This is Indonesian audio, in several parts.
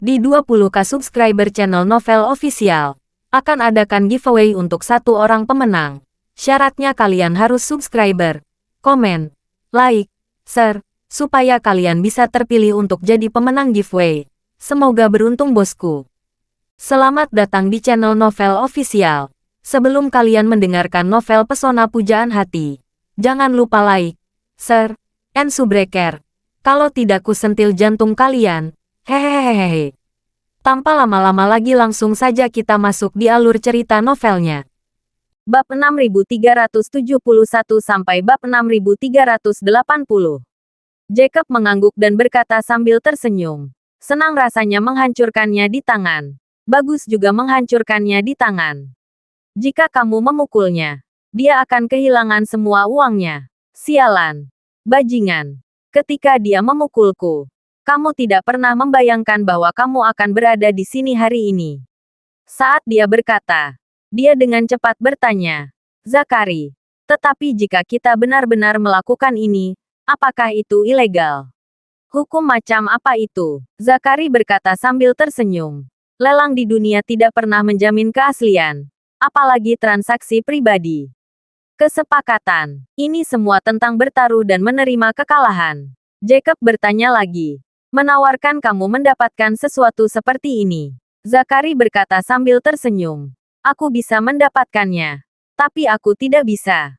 Di 20K subscriber channel Novel Official, akan adakan giveaway untuk satu orang pemenang. Syaratnya kalian harus subscriber, komen, like, share, supaya kalian bisa terpilih untuk jadi pemenang giveaway. Semoga beruntung bosku. Selamat datang di channel Novel Official. Sebelum kalian mendengarkan novel Pesona Pujaan Hati, jangan lupa like, share, and subscribe. Kalau tidak kusentil jantung kalian. Hehehehe. Tanpa lama-lama lagi langsung saja kita masuk di alur cerita novelnya. Bab 6371 sampai bab 6380. Jacob mengangguk dan berkata sambil tersenyum. Senang rasanya menghancurkannya di tangan. Bagus juga menghancurkannya di tangan. Jika kamu memukulnya, dia akan kehilangan semua uangnya. Sialan. Bajingan. Ketika dia memukulku, kamu tidak pernah membayangkan bahwa kamu akan berada di sini hari ini. Saat dia berkata, dia dengan cepat bertanya, Zakari, tetapi jika kita benar-benar melakukan ini, apakah itu ilegal? Hukum macam apa itu? Zakari berkata sambil tersenyum. Lelang di dunia tidak pernah menjamin keaslian, apalagi transaksi pribadi. Kesepakatan, ini semua tentang bertaruh dan menerima kekalahan. Jacob bertanya lagi. Menawarkan kamu mendapatkan sesuatu seperti ini. Zakari berkata sambil tersenyum. Aku bisa mendapatkannya. Tapi aku tidak bisa.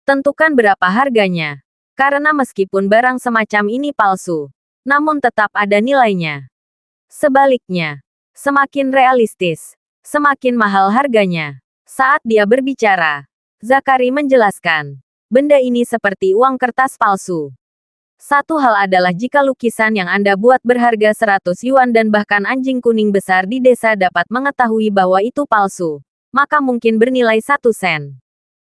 Tentukan berapa harganya. Karena meskipun barang semacam ini palsu, namun tetap ada nilainya. Sebaliknya, semakin realistis, semakin mahal harganya. Saat dia berbicara, Zakari menjelaskan, benda ini seperti uang kertas palsu. Satu hal adalah jika lukisan yang Anda buat berharga 100 yuan dan bahkan anjing kuning besar di desa dapat mengetahui bahwa itu palsu, maka mungkin bernilai 1 sen.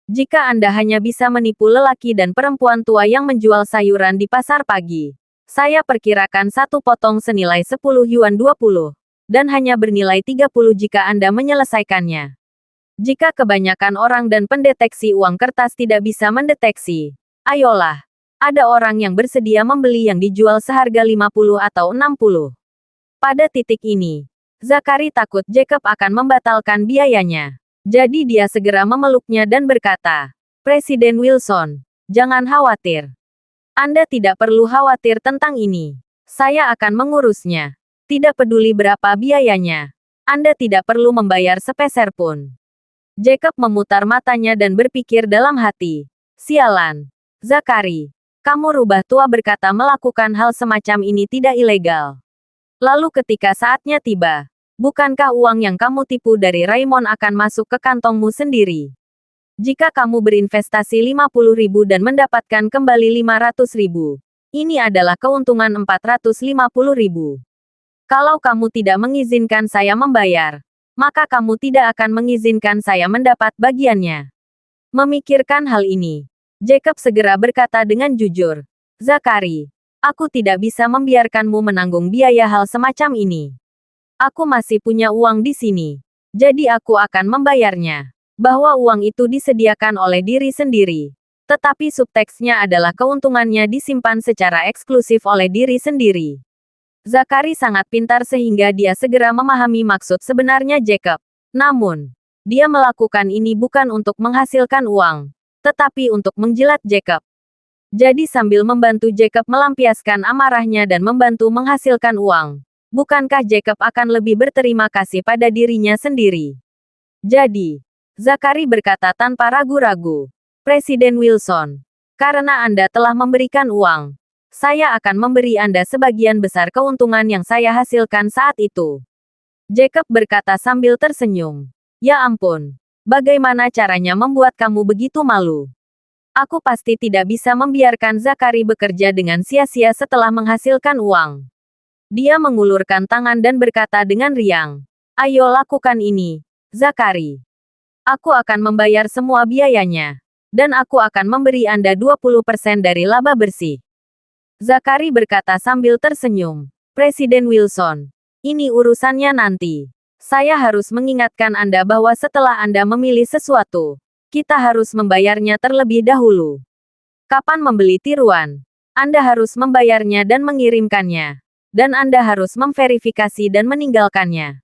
Jika Anda hanya bisa menipu lelaki dan perempuan tua yang menjual sayuran di pasar pagi, saya perkirakan satu potong senilai 10 yuan 20, dan hanya bernilai 30 jika Anda menyelesaikannya. Jika kebanyakan orang dan pendeteksi uang kertas tidak bisa mendeteksi, ayolah. Ada orang yang bersedia membeli yang dijual seharga 50 atau 60. Pada titik ini, Zakari takut Jacob akan membatalkan biayanya. Jadi dia segera memeluknya dan berkata, Presiden Wilson, jangan khawatir. Anda tidak perlu khawatir tentang ini. Saya akan mengurusnya. Tidak peduli berapa biayanya. Anda tidak perlu membayar sepeser pun. Jacob memutar matanya dan berpikir dalam hati. Sialan. Zakari. Kamu rubah tua berkata melakukan hal semacam ini tidak ilegal. Lalu ketika saatnya tiba, bukankah uang yang kamu tipu dari Raymond akan masuk ke kantongmu sendiri? Jika kamu berinvestasi 50.000 dan mendapatkan kembali 500.000, ini adalah keuntungan 450.000. Kalau kamu tidak mengizinkan saya membayar, maka kamu tidak akan mengizinkan saya mendapat bagiannya. Memikirkan hal ini, Jacob segera berkata dengan jujur, Zakari, aku tidak bisa membiarkanmu menanggung biaya hal semacam ini. Aku masih punya uang di sini, jadi aku akan membayarnya. Bahwa uang itu disediakan oleh diri sendiri. Tetapi subteksnya adalah keuntungannya disimpan secara eksklusif oleh diri sendiri. Zakari sangat pintar sehingga dia segera memahami maksud sebenarnya Jacob. Namun, dia melakukan ini bukan untuk menghasilkan uang, tetapi untuk menjilat Jacob. Jadi sambil membantu Jacob melampiaskan amarahnya dan membantu menghasilkan uang, bukankah Jacob akan lebih berterima kasih pada dirinya sendiri? Jadi, Zakari berkata tanpa ragu-ragu, Presiden Wilson, karena Anda telah memberikan uang, saya akan memberi Anda sebagian besar keuntungan yang saya hasilkan saat itu. Jacob berkata sambil tersenyum, ya ampun. Bagaimana caranya membuat kamu begitu malu? Aku pasti tidak bisa membiarkan Zakari bekerja dengan sia-sia setelah menghasilkan uang. Dia mengulurkan tangan dan berkata dengan riang, ayo lakukan ini, Zakari. Aku akan membayar semua biayanya. Dan aku akan memberi Anda 20% dari laba bersih. Zakari berkata sambil tersenyum, Presiden Wilson, ini urusannya nanti. Saya harus mengingatkan Anda bahwa setelah Anda memilih sesuatu, kita harus membayarnya terlebih dahulu. Kapan membeli tiruan? Anda harus membayarnya dan mengirimkannya. dan Anda harus memverifikasi dan meninggalkannya.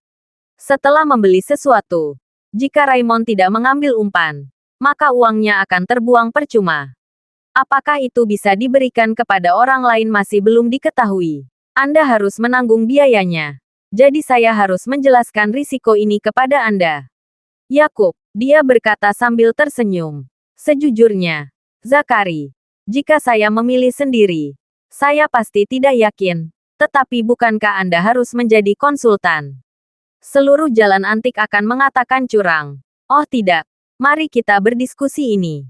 Setelah membeli sesuatu, jika Raymond tidak mengambil umpan, maka uangnya akan terbuang percuma. Apakah itu bisa diberikan kepada orang lain masih belum diketahui. Anda harus menanggung biayanya. Jadi saya harus menjelaskan risiko ini kepada Anda. Yakub, dia berkata sambil tersenyum. Sejujurnya, Zakari, jika saya memilih sendiri, saya pasti tidak yakin. Tetapi bukankah Anda harus menjadi konsultan? Seluruh jalan antik akan mengatakan curang. Oh tidak, mari kita berdiskusi ini.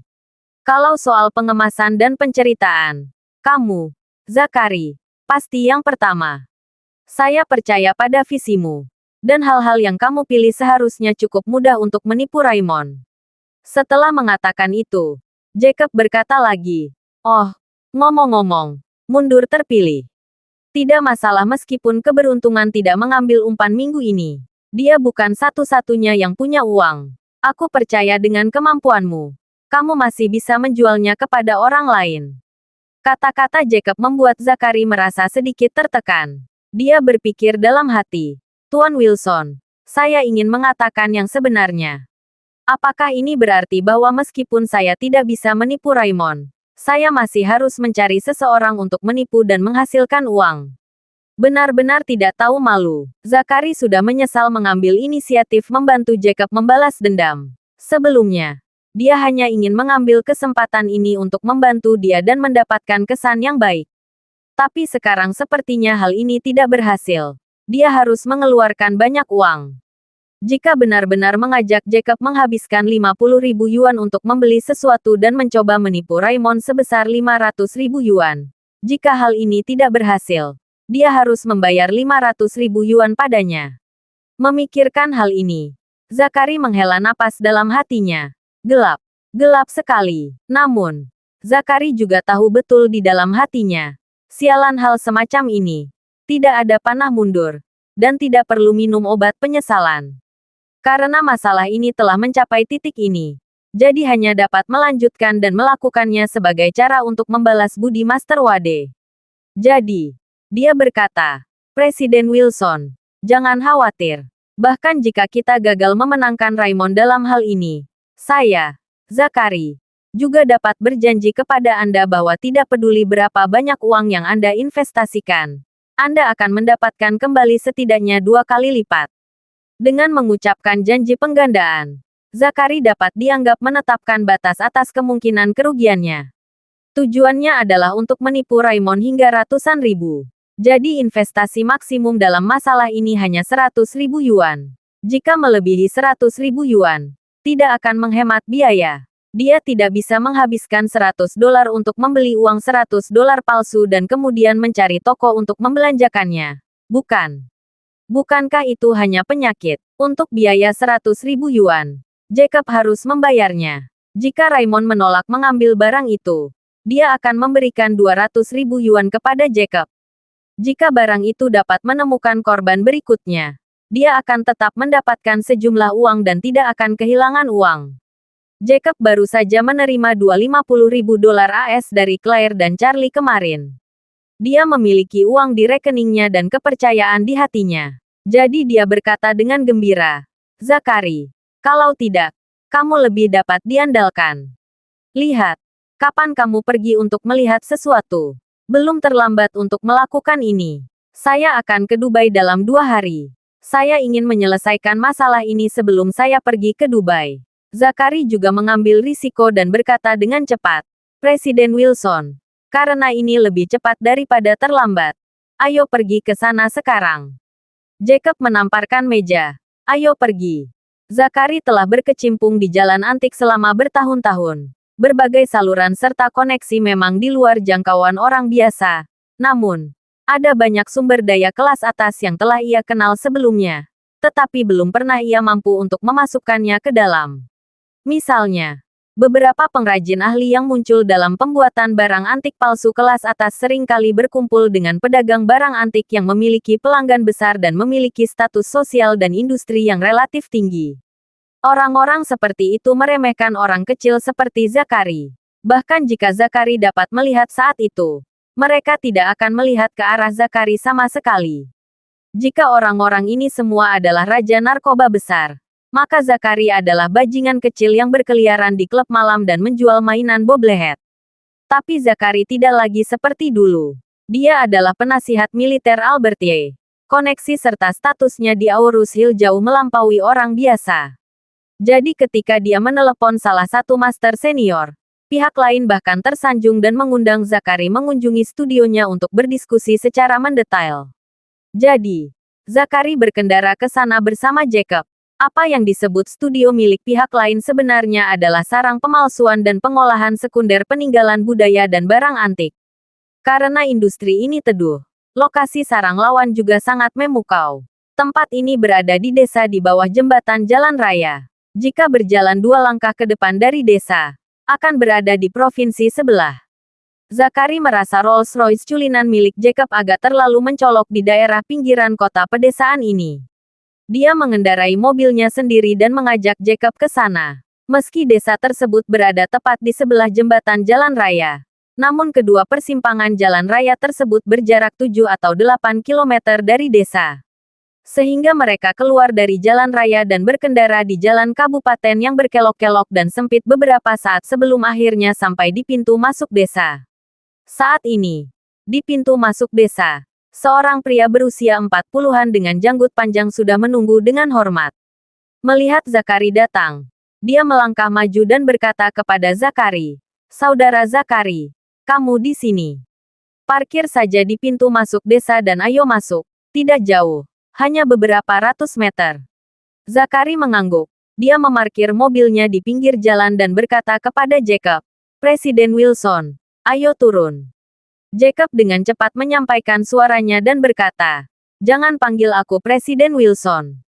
Kalau soal pengemasan dan penceritaan, kamu, Zakari, pasti yang pertama. Saya percaya pada visimu. Dan hal-hal yang kamu pilih seharusnya cukup mudah untuk menipu Raymond. Setelah mengatakan itu, Jacob berkata lagi, "Oh, ngomong-ngomong, mundur terpilih. Tidak masalah meskipun keberuntungan tidak mengambil umpan minggu ini. Dia bukan satu-satunya yang punya uang. Aku percaya dengan kemampuanmu. Kamu masih bisa menjualnya kepada orang lain." Kata-kata Jacob membuat Zakari merasa sedikit tertekan. Dia berpikir dalam hati, "Tuan Wilson, saya ingin mengatakan yang sebenarnya. Apakah ini berarti bahwa meskipun saya tidak bisa menipu Raymond, saya masih harus mencari seseorang untuk menipu dan menghasilkan uang?" Benar-benar tidak tahu malu. Zakari sudah menyesal mengambil inisiatif membantu Jacob membalas dendam. Sebelumnya, dia hanya ingin mengambil kesempatan ini untuk membantu dia dan mendapatkan kesan yang baik. Tapi sekarang sepertinya hal ini tidak berhasil. Dia harus mengeluarkan banyak uang. Jika benar-benar mengajak Jacob menghabiskan 50.000 yuan untuk membeli sesuatu dan mencoba menipu Raymond sebesar 500.000 yuan. Jika hal ini tidak berhasil, dia harus membayar 500.000 yuan padanya. Memikirkan hal ini, Zakari menghela napas dalam hatinya. Gelap. Gelap sekali. Namun, Zakari juga tahu betul di dalam hatinya. Sialan hal semacam ini. Tidak ada panah mundur. Dan tidak perlu minum obat penyesalan. Karena masalah ini telah mencapai titik ini. Jadi hanya dapat melanjutkan dan melakukannya sebagai cara untuk membalas budi Master Wade. Jadi, dia berkata, "Presiden Wilson, jangan khawatir. Bahkan jika kita gagal memenangkan Raymond dalam hal ini, saya, Zakari, juga dapat berjanji kepada Anda bahwa tidak peduli berapa banyak uang yang Anda investasikan, Anda akan mendapatkan kembali setidaknya 2 kali lipat." Dengan mengucapkan janji penggandaan, Zakari dapat dianggap menetapkan batas atas kemungkinan kerugiannya. Tujuannya adalah untuk menipu Raymond hingga ratusan ribu. Jadi investasi maksimum dalam masalah ini hanya 100.000 yuan. Jika melebihi 100.000 yuan, tidak akan menghemat biaya. Dia tidak bisa menghabiskan $100 untuk membeli uang $100 palsu dan kemudian mencari toko untuk membelanjakannya. Bukan. Bukankah itu hanya penyakit? Untuk biaya 100.000 yuan, Jacob harus membayarnya. Jika Raymond menolak mengambil barang itu, dia akan memberikan 200.000 yuan kepada Jacob. Jika barang itu dapat menemukan korban berikutnya, dia akan tetap mendapatkan sejumlah uang dan tidak akan kehilangan uang. Jacob baru saja menerima $250.000 AS dari Claire dan Charlie kemarin. Dia memiliki uang di rekeningnya dan kepercayaan di hatinya. Jadi dia berkata dengan gembira, "Zakari, kalau tidak, kamu lebih dapat diandalkan. Lihat, kapan kamu pergi untuk melihat sesuatu? Belum terlambat untuk melakukan ini. Saya akan ke Dubai dalam 2 hari. Saya ingin menyelesaikan masalah ini sebelum saya pergi ke Dubai." Zakari juga mengambil risiko dan berkata dengan cepat, "Presiden Wilson, karena ini lebih cepat daripada terlambat. Ayo pergi ke sana sekarang." Jacob menamparkan meja. "Ayo pergi." Zakari telah berkecimpung di jalan antik selama bertahun-tahun. Berbagai saluran serta koneksi memang di luar jangkauan orang biasa. Namun, ada banyak sumber daya kelas atas yang telah ia kenal sebelumnya. Tetapi belum pernah ia mampu untuk memasukkannya ke dalam. Misalnya, beberapa pengrajin ahli yang muncul dalam pembuatan barang antik palsu kelas atas seringkali berkumpul dengan pedagang barang antik yang memiliki pelanggan besar dan memiliki status sosial dan industri yang relatif tinggi. Orang-orang seperti itu meremehkan orang kecil seperti Zakari. Bahkan jika Zakari dapat melihat saat itu, mereka tidak akan melihat ke arah Zakari sama sekali. Jika orang-orang ini semua adalah raja narkoba besar, maka Zakari adalah bajingan kecil yang berkeliaran di klub malam dan menjual mainan bobblehead. Tapi Zakari tidak lagi seperti dulu. Dia adalah penasihat militer Albertier. Koneksi serta statusnya di Aurus Hill jauh melampaui orang biasa. Jadi ketika dia menelepon salah satu master senior, pihak lain bahkan tersanjung dan mengundang Zakari mengunjungi studionya untuk berdiskusi secara mendetail. Jadi, Zakari berkendara ke sana bersama Jacob. Apa yang disebut studio milik pihak lain sebenarnya adalah sarang pemalsuan dan pengolahan sekunder peninggalan budaya dan barang antik. Karena industri ini teduh, lokasi sarang lawan juga sangat memukau. Tempat ini berada di desa di bawah jembatan jalan raya. Jika berjalan 2 langkah ke depan dari desa, akan berada di provinsi sebelah. Zakari merasa Rolls-Royce culinan milik Jacob agak terlalu mencolok di daerah pinggiran kota pedesaan ini. Dia mengendarai mobilnya sendiri dan mengajak Jacob ke sana. Meski desa tersebut berada tepat di sebelah jembatan jalan raya, namun kedua persimpangan jalan raya tersebut berjarak 7 atau 8 kilometer dari desa. Sehingga mereka keluar dari jalan raya dan berkendara di jalan kabupaten yang berkelok-kelok dan sempit beberapa saat sebelum akhirnya sampai di pintu masuk desa. Saat ini, di pintu masuk desa, seorang pria berusia 40-an dengan janggut panjang sudah menunggu dengan hormat. Melihat Zakari datang, dia melangkah maju dan berkata kepada Zakari, "Saudara Zakari, kamu di sini. Parkir saja di pintu masuk desa dan ayo masuk. Tidak jauh, hanya beberapa ratus meter." Zakari mengangguk. Dia memarkir mobilnya di pinggir jalan dan berkata kepada Jacob, "Presiden Wilson, ayo turun." Jacob dengan cepat menyampaikan suaranya dan berkata, "Jangan panggil aku Presiden Wilson.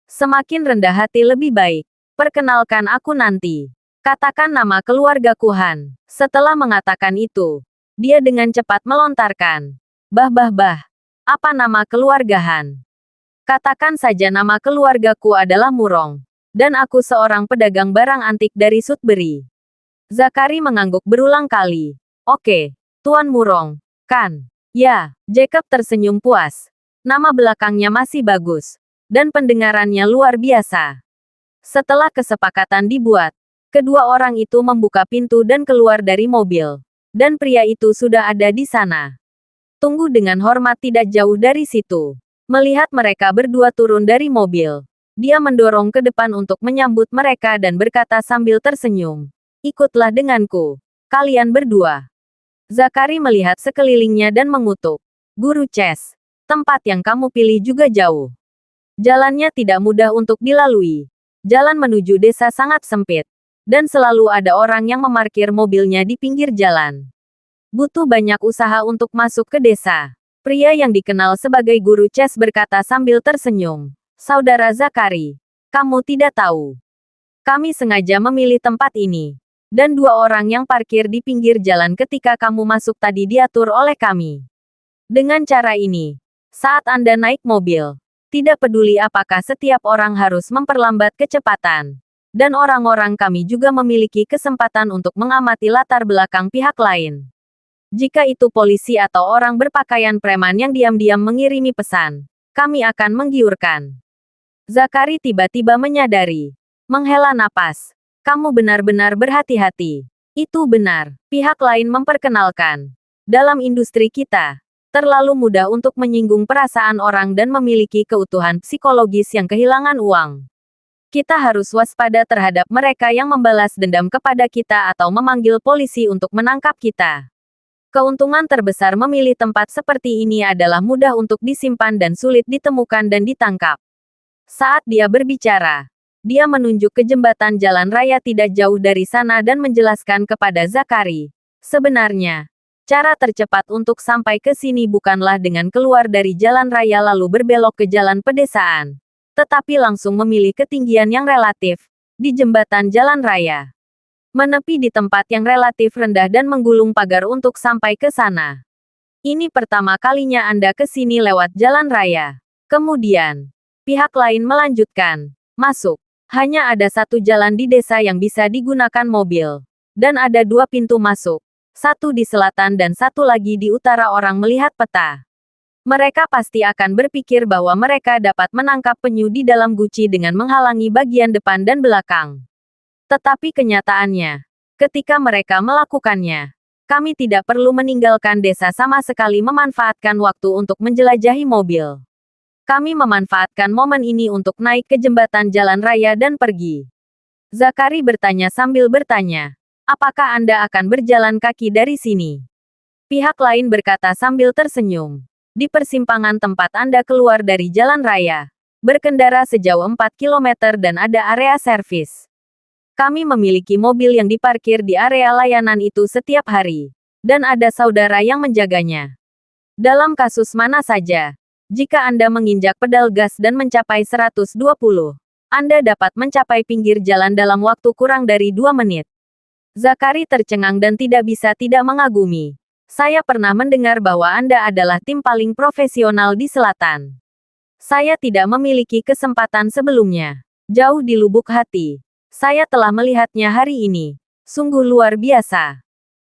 Semakin rendah hati lebih baik. Perkenalkan aku nanti. Katakan nama keluargaku Han." Setelah mengatakan itu, dia dengan cepat melontarkan, bah, apa nama keluarga Han? Katakan saja nama keluargaku adalah Murong. Dan aku seorang pedagang barang antik dari Sudbury." Zakari mengangguk berulang kali. "Oke. Tuan Murong, kan?" "Ya." Jacob tersenyum puas. Nama belakangnya masih bagus. Dan pendengarannya luar biasa. Setelah kesepakatan dibuat, kedua orang itu membuka pintu dan keluar dari mobil. Dan pria itu sudah ada di sana. Tunggu dengan hormat tidak jauh dari situ. Melihat mereka berdua turun dari mobil, dia mendorong ke depan untuk menyambut mereka dan berkata sambil tersenyum, "Ikutlah denganku. Kalian berdua." Zakari melihat sekelilingnya dan mengutuk. "Guru Chess, tempat yang kamu pilih juga jauh. Jalannya tidak mudah untuk dilalui. Jalan menuju desa sangat sempit. Dan selalu ada orang yang memarkir mobilnya di pinggir jalan. Butuh banyak usaha untuk masuk ke desa." Pria yang dikenal sebagai guru Chess berkata sambil tersenyum, "Saudara Zakari, kamu tidak tahu. Kami sengaja memilih tempat ini. Dan 2 orang yang parkir di pinggir jalan ketika kamu masuk tadi diatur oleh kami. Dengan cara ini, saat Anda naik mobil, tidak peduli apakah setiap orang harus memperlambat kecepatan. Dan orang-orang kami juga memiliki kesempatan untuk mengamati latar belakang pihak lain. Jika itu polisi atau orang berpakaian preman yang diam-diam mengirimi pesan, kami akan menggiurkan." Zakari tiba-tiba menyadari. Menghela napas. "Kamu benar-benar berhati-hati." "Itu benar." Pihak lain memperkenalkan. "Dalam industri kita, terlalu mudah untuk menyinggung perasaan orang dan memiliki keutuhan psikologis yang kehilangan uang. Kita harus waspada terhadap mereka yang membalas dendam kepada kita atau memanggil polisi untuk menangkap kita. Keuntungan terbesar memilih tempat seperti ini adalah mudah untuk disimpan dan sulit ditemukan dan ditangkap." Saat dia berbicara, dia menunjuk ke jembatan jalan raya tidak jauh dari sana dan menjelaskan kepada Zakari, "Sebenarnya, cara tercepat untuk sampai ke sini bukanlah dengan keluar dari jalan raya lalu berbelok ke jalan pedesaan, tetapi langsung memilih ketinggian yang relatif di jembatan jalan raya. Menepi di tempat yang relatif rendah dan menggulung pagar untuk sampai ke sana. Ini pertama kalinya Anda ke sini lewat jalan raya." Kemudian, pihak lain melanjutkan, "Masuk. Hanya ada satu jalan di desa yang bisa digunakan mobil. Dan ada 2 pintu masuk. Satu di selatan dan satu lagi di utara. Orang melihat peta. Mereka pasti akan berpikir bahwa mereka dapat menangkap penyu di dalam guci dengan menghalangi bagian depan dan belakang. Tetapi kenyataannya, ketika mereka melakukannya, kami tidak perlu meninggalkan desa sama sekali memanfaatkan waktu untuk menjelajahi mobil. Kami memanfaatkan momen ini untuk naik ke jembatan jalan raya dan pergi. Zakari bertanya sambil bertanya, apakah Anda akan berjalan kaki dari sini? Pihak lain berkata sambil tersenyum. Di persimpangan tempat Anda keluar dari jalan raya, berkendara sejauh 4 km dan ada area servis. Kami memiliki mobil yang diparkir di area layanan itu setiap hari. Dan ada saudara yang menjaganya. Dalam kasus mana saja, jika Anda menginjak pedal gas dan mencapai 120, Anda dapat mencapai pinggir jalan dalam waktu kurang dari 2 menit. Zakari tercengang dan tidak bisa tidak mengagumi. Saya pernah mendengar bahwa Anda adalah tim paling profesional di selatan. Saya tidak memiliki kesempatan sebelumnya. Jauh di lubuk hati, saya telah melihatnya hari ini. Sungguh luar biasa.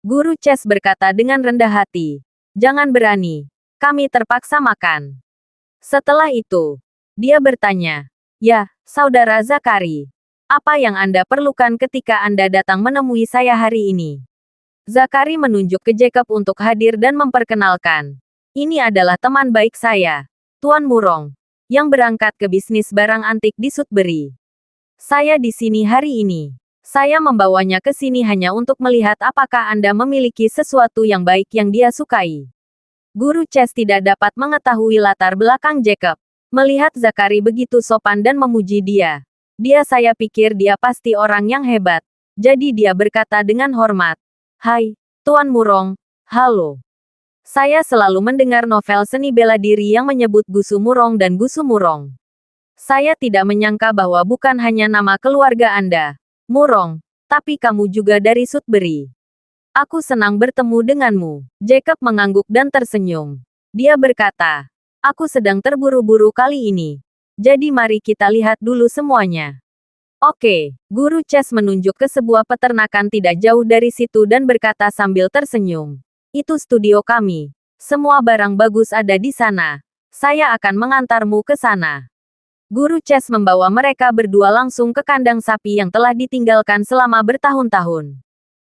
Guru Chess berkata dengan rendah hati. Jangan berani. Kami terpaksa makan. Setelah itu, dia bertanya, ya, Saudara Zakari, apa yang Anda perlukan ketika Anda datang menemui saya hari ini? Zakari menunjuk ke Jacob untuk hadir dan memperkenalkan. Ini adalah teman baik saya, Tuan Murong, yang berangkat ke bisnis barang antik di Sudbury. Saya di sini hari ini. Saya membawanya ke sini hanya untuk melihat apakah Anda memiliki sesuatu yang baik yang dia sukai. Guru Chess tidak dapat mengetahui latar belakang Jacob. Melihat Zakari begitu sopan dan memuji dia. Saya pikir dia pasti orang yang hebat. Jadi dia berkata dengan hormat. Hai, Tuan Murong. Halo. Saya selalu mendengar novel seni bela diri yang menyebut Gusu Murong dan Gusu Murong. Saya tidak menyangka bahwa bukan hanya nama keluarga Anda, Murong, tapi kamu juga dari Sudbury. Aku senang bertemu denganmu. Jacob mengangguk dan tersenyum. Dia berkata, aku sedang terburu-buru kali ini. Jadi mari kita lihat dulu semuanya. Oke, Guru Chess menunjuk ke sebuah peternakan tidak jauh dari situ dan berkata sambil tersenyum. Itu studio kami. Semua barang bagus ada di sana. Saya akan mengantarmu ke sana. Guru Chess membawa mereka berdua langsung ke kandang sapi yang telah ditinggalkan selama bertahun-tahun.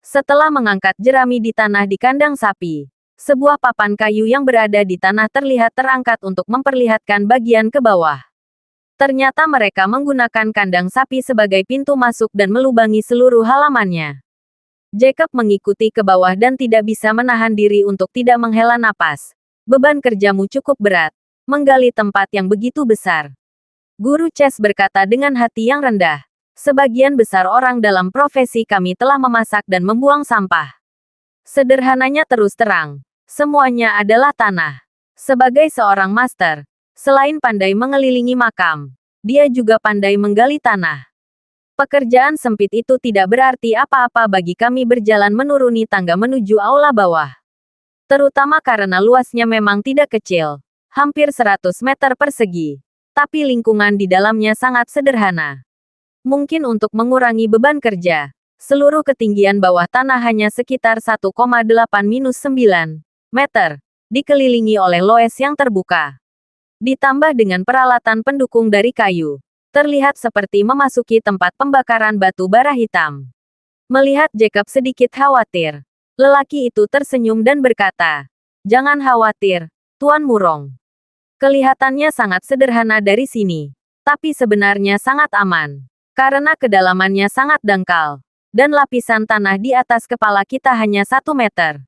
Setelah mengangkat jerami di tanah di kandang sapi, sebuah papan kayu yang berada di tanah terlihat terangkat untuk memperlihatkan bagian ke bawah. Ternyata mereka menggunakan kandang sapi sebagai pintu masuk dan melubangi seluruh halamannya. Jacob mengikuti ke bawah dan tidak bisa menahan diri untuk tidak menghela napas. Beban kerjamu cukup berat, menggali tempat yang begitu besar. Guru Chess berkata dengan hati yang rendah. Sebagian besar orang dalam profesi kami telah memasak dan membuang sampah. Sederhananya terus terang, semuanya adalah tanah. Sebagai seorang master, selain pandai mengelilingi makam, dia juga pandai menggali tanah. Pekerjaan sempit itu tidak berarti apa-apa bagi kami berjalan menuruni tangga menuju aula bawah. Terutama karena luasnya memang tidak kecil, hampir 100 meter persegi. Tapi lingkungan di dalamnya sangat sederhana. Mungkin untuk mengurangi beban kerja, seluruh ketinggian bawah tanah hanya sekitar 1,8-9 meter, dikelilingi oleh loes yang terbuka. Ditambah dengan peralatan pendukung dari kayu, terlihat seperti memasuki tempat pembakaran batu bara hitam. Melihat Jacob sedikit khawatir, lelaki itu tersenyum dan berkata, "Jangan khawatir, Tuan Murong. Kelihatannya sangat sederhana dari sini, tapi sebenarnya sangat aman. Karena kedalamannya sangat dangkal, dan lapisan tanah di atas kepala kita hanya 1 meter.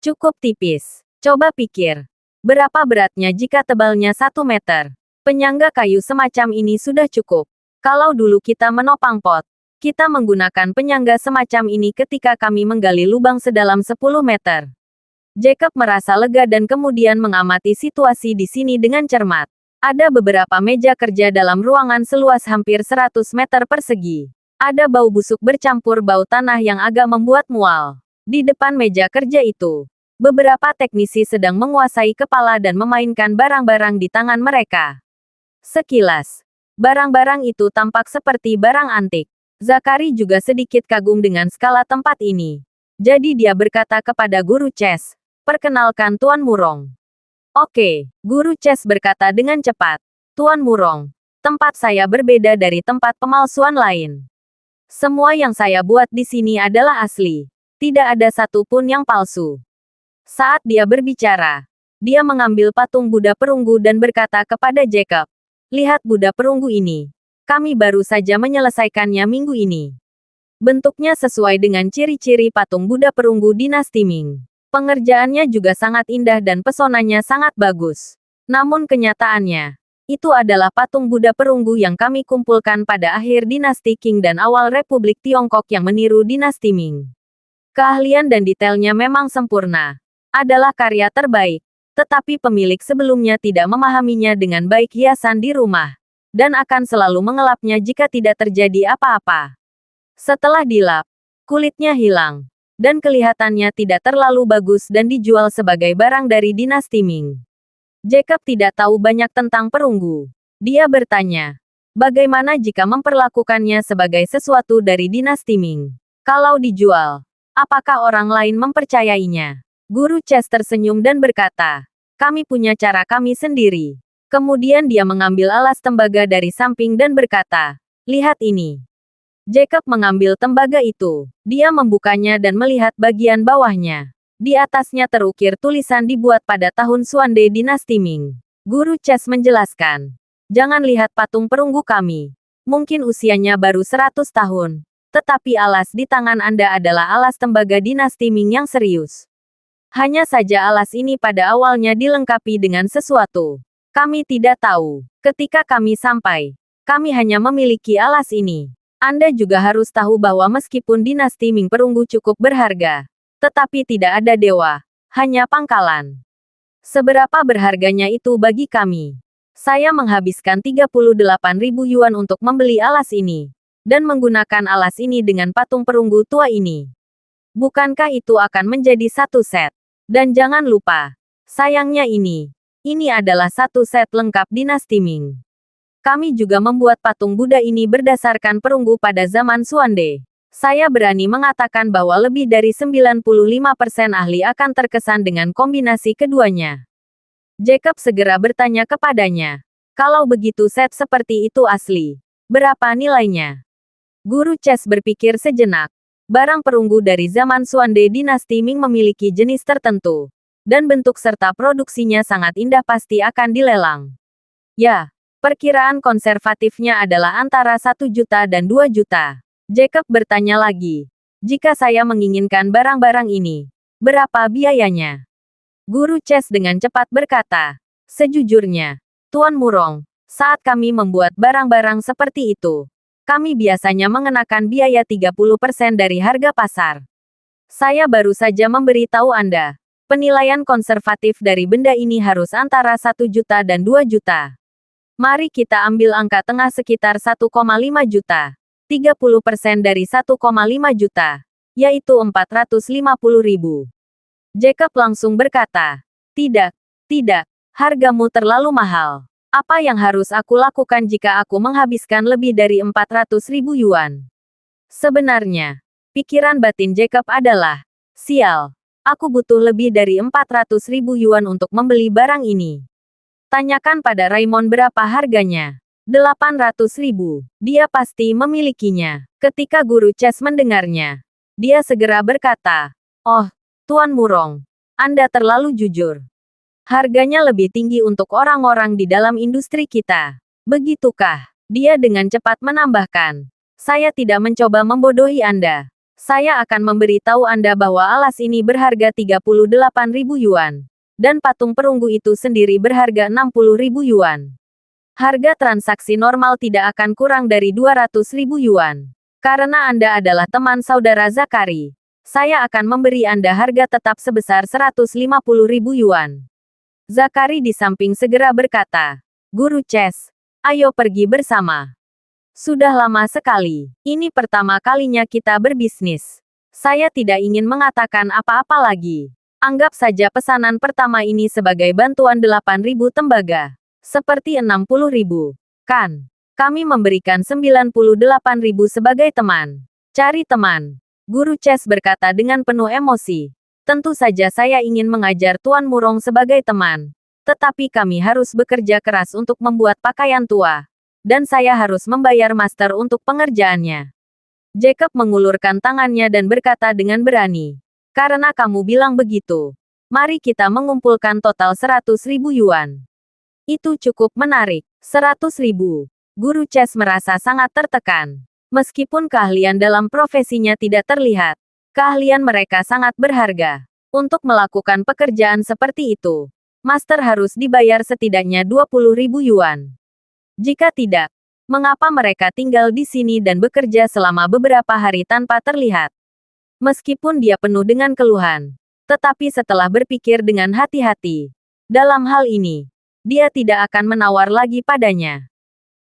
Cukup tipis. Coba pikir, berapa beratnya jika tebalnya 1 meter? Penyangga kayu semacam ini sudah cukup. Kalau dulu kita menopang pot, kita menggunakan penyangga semacam ini ketika kami menggali lubang sedalam 10 meter. Jacob merasa lega dan kemudian mengamati situasi di sini dengan cermat. Ada beberapa meja kerja dalam ruangan seluas hampir 100 meter persegi. Ada bau busuk bercampur bau tanah yang agak membuat mual. Di depan meja kerja itu, beberapa teknisi sedang menguasai kepala dan memainkan barang-barang di tangan mereka. Sekilas, barang-barang itu tampak seperti barang antik. Zakari juga sedikit kagum dengan skala tempat ini. Jadi dia berkata kepada guru Chess, "Perkenalkan Tuan Murong." "Oke," guru Chess berkata dengan cepat. "Tuan Murong, tempat saya berbeda dari tempat pemalsuan lain. Semua yang saya buat di sini adalah asli. Tidak ada satupun yang palsu." Saat dia berbicara, dia mengambil patung Buddha perunggu dan berkata kepada Jacob, "Lihat Buddha perunggu ini. Kami baru saja menyelesaikannya minggu ini. Bentuknya sesuai dengan ciri-ciri patung Buddha perunggu dinasti Ming. Pengerjaannya juga sangat indah dan pesonanya sangat bagus. Namun kenyataannya, itu adalah patung Buddha perunggu yang kami kumpulkan pada akhir dinasti Qing dan awal Republik Tiongkok yang meniru dinasti Ming. Keahlian dan detailnya memang sempurna. Adalah karya terbaik. Tetapi pemilik sebelumnya tidak memahaminya dengan baik hiasan di rumah. Dan akan selalu mengelapnya jika tidak terjadi apa-apa. Setelah dilap, kulitnya hilang. Dan kelihatannya tidak terlalu bagus dan dijual sebagai barang dari dinasti Ming. Jacob tidak tahu banyak tentang perunggu. Dia bertanya, bagaimana jika memperlakukannya sebagai sesuatu dari dinasti Ming? Kalau dijual, apakah orang lain mempercayainya? Guru Chess tersenyum dan berkata, "Kami punya cara kami sendiri." Kemudian dia mengambil alas tembaga dari samping dan berkata, "Lihat ini." Jacob mengambil tembaga itu. Dia membukanya dan melihat bagian bawahnya. Di atasnya terukir tulisan dibuat pada tahun Xuande dinasti Ming. Guru Chess menjelaskan, "Jangan lihat patung perunggu kami. Mungkin usianya baru 100 tahun. Tetapi alas di tangan Anda adalah alas tembaga dinasti Ming yang serius. Hanya saja alas ini pada awalnya dilengkapi dengan sesuatu. Kami tidak tahu. Ketika kami sampai, kami hanya memiliki alas ini. Anda juga harus tahu bahwa meskipun dinasti Ming perunggu cukup berharga, tetapi tidak ada dewa, hanya pangkalan. Seberapa berharganya itu bagi kami? Saya menghabiskan 38.000 yuan untuk membeli alas ini, dan menggunakan alas ini dengan patung perunggu tua ini. Bukankah itu akan menjadi satu set? Dan jangan lupa, sayangnya ini adalah satu set lengkap dinasti Ming. Kami juga membuat patung Buddha ini berdasarkan perunggu pada zaman Xuande. Saya berani mengatakan bahwa lebih dari 95% ahli akan terkesan dengan kombinasi keduanya." Jacob segera bertanya kepadanya, "Kalau begitu set seperti itu asli, berapa nilainya?" Guru Chess berpikir sejenak. Barang perunggu dari zaman Xuande dinasti Ming memiliki jenis tertentu, dan bentuk serta produksinya sangat indah pasti akan dilelang. Ya, perkiraan konservatifnya adalah antara 1 juta dan 2 juta. Jacob bertanya lagi, "Jika saya menginginkan barang-barang ini, berapa biayanya?" Guru Chess dengan cepat berkata, "Sejujurnya, Tuan Murong, saat kami membuat barang-barang seperti itu, kami biasanya mengenakan biaya 30% dari harga pasar. Saya baru saja memberi tahu Anda, penilaian konservatif dari benda ini harus antara 1 juta dan 2 juta. Mari kita ambil angka tengah sekitar 1,5 juta. 30% dari 1,5 juta, yaitu 450.000. Jacob langsung berkata, "Tidak, tidak, hargamu terlalu mahal. Apa yang harus aku lakukan jika aku menghabiskan lebih dari 400.000 yuan?" Sebenarnya, pikiran batin Jacob adalah, "Sial, aku butuh lebih dari 400.000 yuan untuk membeli barang ini. Tanyakan pada Raymond berapa harganya. 800.000. Dia pasti memilikinya." Ketika guru Chess mendengarnya, dia segera berkata, "Oh, Tuan Murong, Anda terlalu jujur. Harganya lebih tinggi untuk orang-orang di dalam industri kita. Begitukah?" Dia dengan cepat menambahkan, "Saya tidak mencoba membodohi Anda. Saya akan memberitahu Anda bahwa alas ini berharga 38.000 yuan. Dan patung perunggu itu sendiri berharga 60.000 yuan. Harga transaksi normal tidak akan kurang dari 200.000 yuan. Karena Anda adalah teman saudara Zakari, saya akan memberi Anda harga tetap sebesar 150.000 yuan." Zakari di samping segera berkata, "Guru Chess, ayo pergi bersama. Sudah lama sekali. Ini pertama kalinya kita berbisnis. Saya tidak ingin mengatakan apa-apa lagi. Anggap saja pesanan pertama ini sebagai bantuan 8.000 tembaga. Seperti 60.000. Kan? Kami memberikan 98.000 sebagai teman. Cari teman. Guru Chess berkata dengan penuh emosi. Tentu saja saya ingin mengajar Tuan Murong sebagai teman. Tetapi kami harus bekerja keras untuk membuat pakaian tua. Dan saya harus membayar master untuk pengerjaannya. Jacob mengulurkan tangannya dan berkata dengan berani. Karena kamu bilang begitu. Mari kita mengumpulkan total 100.000 yuan. Itu cukup menarik. 100.000. Guru Chess merasa sangat tertekan. Meskipun keahlian dalam profesinya tidak terlihat, keahlian mereka sangat berharga. Untuk melakukan pekerjaan seperti itu, master harus dibayar setidaknya 20.000 yuan. Jika tidak, mengapa mereka tinggal di sini dan bekerja selama beberapa hari tanpa terlihat? Meskipun dia penuh dengan keluhan, tetapi setelah berpikir dengan hati-hati, dalam hal ini, dia tidak akan menawar lagi padanya.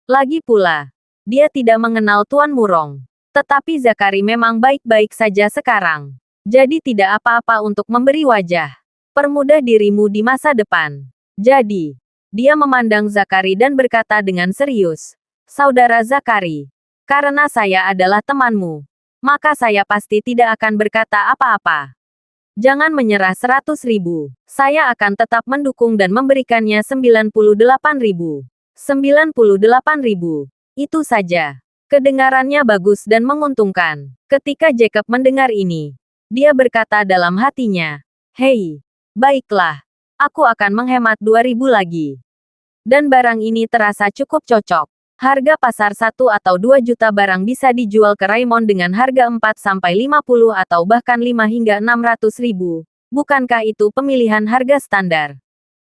Lagi pula, dia tidak mengenal Tuan Murong. Tetapi Zakari memang baik-baik saja sekarang. Jadi tidak apa-apa untuk memberi wajah. Permudah dirimu di masa depan. Jadi, dia memandang Zakari dan berkata dengan serius, Saudara Zakari, karena saya adalah temanmu, maka saya pasti tidak akan berkata apa-apa. Jangan menyerah 100.000. Saya akan tetap mendukung dan memberikannya 98.000. 98.000. Itu saja. Kedengarannya bagus dan menguntungkan. Ketika Jacob mendengar ini, dia berkata dalam hatinya, Hei, baiklah, aku akan menghemat 2.000 lagi. Dan barang ini terasa cukup cocok. Harga pasar 1 atau 2 juta barang bisa dijual ke Raymond dengan harga 4-50 atau bahkan 5 hingga 600 ribu. Bukankah itu pemilihan harga standar?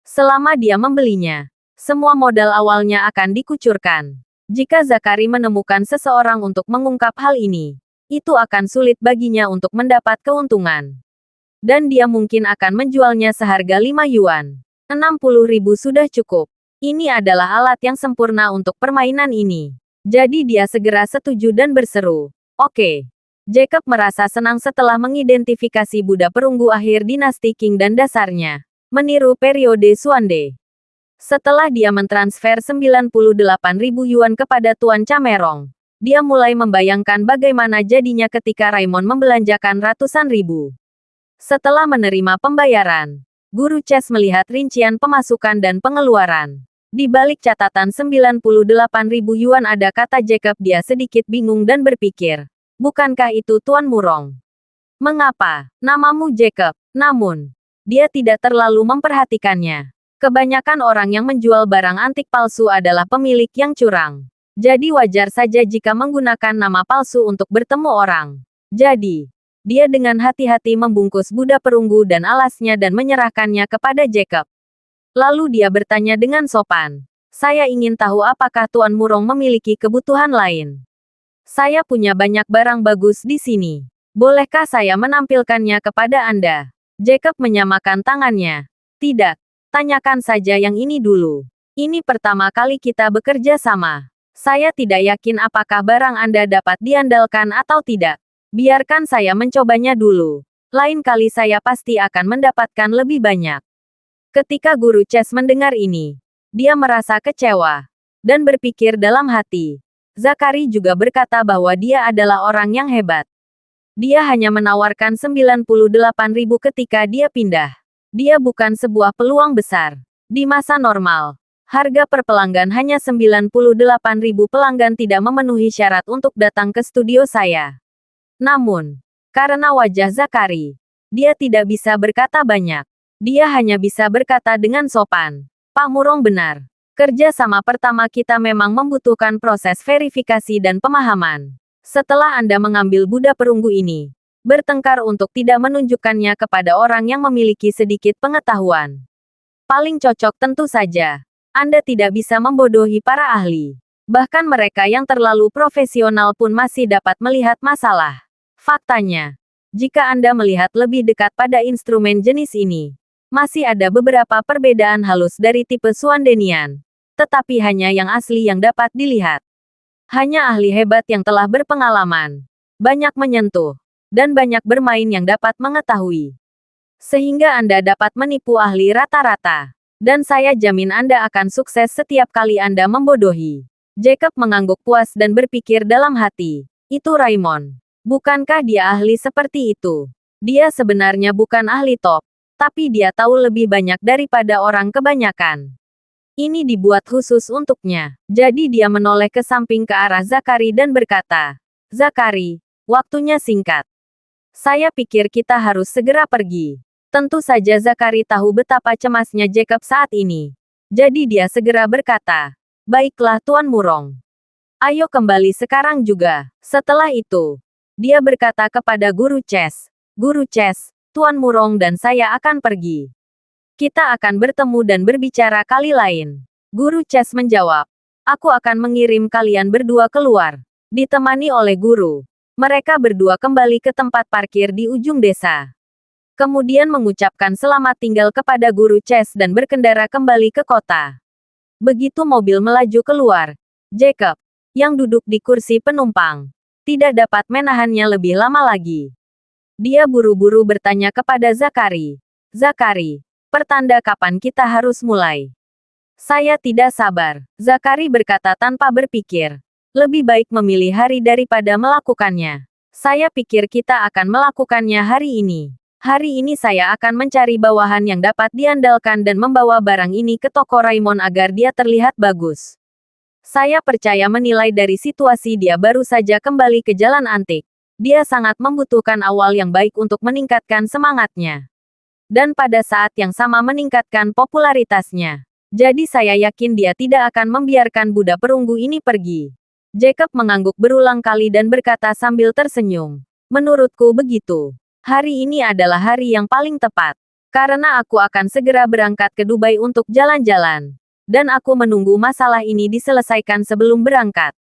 Selama dia membelinya, semua modal awalnya akan dikucurkan. Jika Zakari menemukan seseorang untuk mengungkap hal ini, itu akan sulit baginya untuk mendapat keuntungan. Dan dia mungkin akan menjualnya seharga 5 yuan. 60.000 sudah cukup. Ini adalah alat yang sempurna untuk permainan ini. Jadi dia segera setuju dan berseru. Oke. Jacob merasa senang setelah mengidentifikasi Buddha perunggu akhir dinasti Qing dan dasarnya, meniru periode Xuande. Setelah dia mentransfer 98.000 yuan kepada Tuan Camerong, dia mulai membayangkan bagaimana jadinya ketika Raymond membelanjakan ratusan ribu. Setelah menerima pembayaran, Guru Chess melihat rincian pemasukan dan pengeluaran. Di balik catatan 98.000 yuan ada kata Jacob. Dia sedikit bingung dan berpikir, bukankah itu Tuan Murong? Mengapa namamu Jacob? Namun, dia tidak terlalu memperhatikannya. Kebanyakan orang yang menjual barang antik palsu adalah pemilik yang curang. Jadi wajar saja jika menggunakan nama palsu untuk bertemu orang. Jadi, dia dengan hati-hati membungkus Buddha perunggu dan alasnya dan menyerahkannya kepada Jacob. Lalu dia bertanya dengan sopan. Saya ingin tahu apakah Tuan Murong memiliki kebutuhan lain. Saya punya banyak barang bagus di sini. Bolehkah saya menampilkannya kepada Anda? Jacob menyamakan tangannya. Tidak. Tanyakan saja yang ini dulu. Ini pertama kali kita bekerja sama. Saya tidak yakin apakah barang Anda dapat diandalkan atau tidak. Biarkan saya mencobanya dulu. Lain kali saya pasti akan mendapatkan lebih banyak. Ketika Guru Chess mendengar ini, dia merasa kecewa dan berpikir dalam hati. Zakari juga berkata bahwa dia adalah orang yang hebat. Dia hanya menawarkan 98.000 ketika dia pindah. Dia bukan sebuah peluang besar. Di masa normal, harga per pelanggan hanya 98.000. Pelanggan tidak memenuhi syarat untuk datang ke studio saya. Namun, karena wajah Zakari, dia tidak bisa berkata banyak. Dia hanya bisa berkata dengan sopan, Pak Murong benar. Kerja sama pertama kita memang membutuhkan proses verifikasi dan pemahaman. Setelah Anda mengambil Buddha perunggu ini, bertengkar untuk tidak menunjukkannya kepada orang yang memiliki sedikit pengetahuan. Paling cocok tentu saja. Anda tidak bisa membodohi para ahli. Bahkan mereka yang terlalu profesional pun masih dapat melihat masalah. Faktanya, jika Anda melihat lebih dekat pada instrumen jenis ini, masih ada beberapa perbedaan halus dari tipe Xuandenian, tetapi hanya yang asli yang dapat dilihat. Hanya ahli hebat yang telah berpengalaman, banyak menyentuh, dan banyak bermain yang dapat mengetahui. Sehingga Anda dapat menipu ahli rata-rata. Dan saya jamin Anda akan sukses setiap kali Anda membodohi. Jacob mengangguk puas dan berpikir dalam hati, itu Raymond. Bukankah dia ahli seperti itu? Dia sebenarnya bukan ahli top, tapi dia tahu lebih banyak daripada orang kebanyakan. Ini dibuat khusus untuknya. Jadi dia menoleh ke samping ke arah Zakari dan berkata, "Zakari, waktunya singkat. Saya pikir kita harus segera pergi." Tentu saja Zakari tahu betapa cemasnya Jacob saat ini. Jadi dia segera berkata, "Baiklah Tuan Murong. Ayo kembali sekarang juga." Setelah itu, dia berkata kepada Guru Chess, "Guru Chess, Tuan Murong dan saya akan pergi. Kita akan bertemu dan berbicara kali lain." Guru Chess menjawab, "Aku akan mengirim kalian berdua keluar." Ditemani oleh guru, mereka berdua kembali ke tempat parkir di ujung desa. Kemudian mengucapkan selamat tinggal kepada Guru Chess dan berkendara kembali ke kota. Begitu mobil melaju keluar, Jacob, yang duduk di kursi penumpang, tidak dapat menahannya lebih lama lagi. Dia buru-buru bertanya kepada Zakari, "Zakari, pertanda kapan kita harus mulai?" "Saya tidak sabar," Zakari berkata tanpa berpikir. "Lebih baik memilih hari daripada melakukannya. Saya pikir kita akan melakukannya hari ini. Hari ini saya akan mencari bawahan yang dapat diandalkan dan membawa barang ini ke toko Raymond agar dia terlihat bagus. Saya percaya menilai dari situasi dia baru saja kembali ke jalan antik. Dia sangat membutuhkan awal yang baik untuk meningkatkan semangatnya. Dan pada saat yang sama meningkatkan popularitasnya. Jadi saya yakin dia tidak akan membiarkan budak perunggu ini pergi." Jacob mengangguk berulang kali dan berkata sambil tersenyum, "Menurutku begitu. Hari ini adalah hari yang paling tepat. Karena aku akan segera berangkat ke Dubai untuk jalan-jalan. Dan aku menunggu masalah ini diselesaikan sebelum berangkat.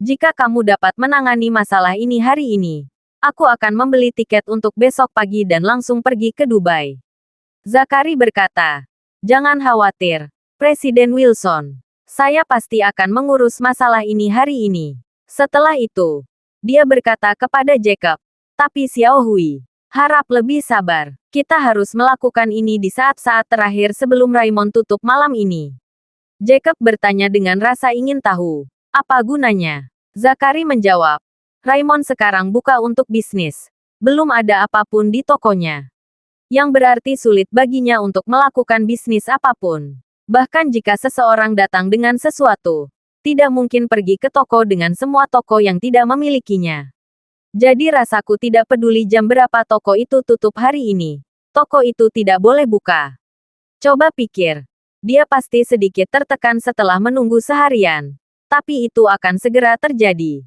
Jika kamu dapat menangani masalah ini hari ini, aku akan membeli tiket untuk besok pagi dan langsung pergi ke Dubai." Zakari berkata, "Jangan khawatir, Presiden Wilson. Saya pasti akan mengurus masalah ini hari ini." Setelah itu, dia berkata kepada Jacob, "Tapi Xiao Hui, harap lebih sabar. Kita harus melakukan ini di saat-saat terakhir sebelum Raymond tutup malam ini." Jacob bertanya dengan rasa ingin tahu. "Apa gunanya?" Zakari menjawab, "Raymond sekarang buka untuk bisnis. Belum ada apapun di tokonya. Yang berarti sulit baginya untuk melakukan bisnis apapun. Bahkan jika seseorang datang dengan sesuatu, tidak mungkin pergi ke toko dengan semua toko yang tidak memilikinya. Jadi rasaku tidak peduli jam berapa toko itu tutup hari ini. Toko itu tidak boleh buka." Coba pikir. Dia pasti sedikit tertekan setelah menunggu seharian. Tapi itu akan segera terjadi.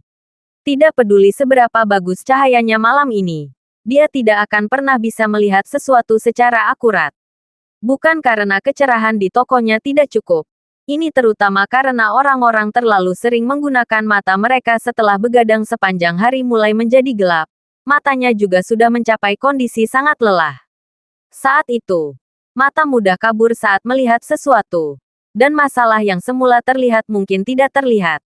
Tidak peduli seberapa bagus cahayanya malam ini. Dia tidak akan pernah bisa melihat sesuatu secara akurat. Bukan karena kecerahan di tokonya tidak cukup. Ini terutama karena orang-orang terlalu sering menggunakan mata mereka setelah begadang sepanjang hari mulai menjadi gelap. Matanya juga sudah mencapai kondisi sangat lelah. Saat itu, mata mudah kabur saat melihat sesuatu. Dan masalah yang semula terlihat mungkin tidak terlihat.